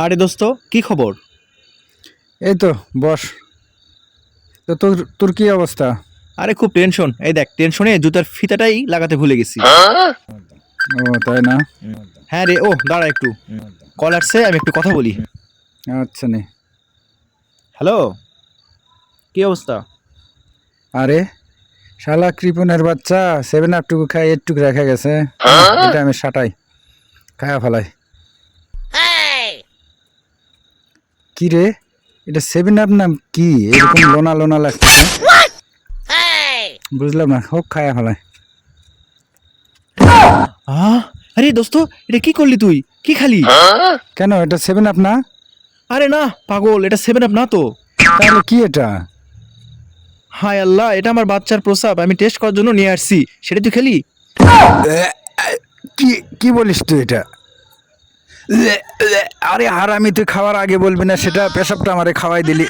আরে দোস্ত, কি খবর? এই তো বস। তো তোর তোর কি অবস্থা? আরে খুব টেনশন। এই দেখ, টেনশনে জুতার ফিতাটাই লাগাতে ভুলে গেছি। ও তাই না? হ্যাঁ রে, ও দাঁড়া একটু, কল আসছে, আমি একটু কথা বলি। আচ্ছা নে। হ্যালো, কি অবস্থা? আরে শালা কৃপণের বাচ্চা 7 আপ টুকু খাই 8 টুকু রেখে গেছে। এটা আমি সাটাই খায়া ফেলাই। কি রে, এটা 7 আপ না কি? এরকম লোনা লোনা লাগছে। বুঝলাম না, হোক খায়া ফেলাই। আহ আরে দোস্ত, এটা কি করলি তুই? কি খালি? কেন, এটা 7 আপ না? আরে না পাগল, এটা 7 আপ না তো। তাহলে কি এটা? হায় আল্লাহ, এটা আমার বাচ্চার প্রসাব, আমি টেস্ট করার জন্য নিয়ে আসছি। সেটা তুই খেলি? কি কি বলিস তুই এটা? আরে হারামি, তুই খাওয়ার আগে বলবি না সেটা? পেশাবটা আমারে খাওয়াই দিলি।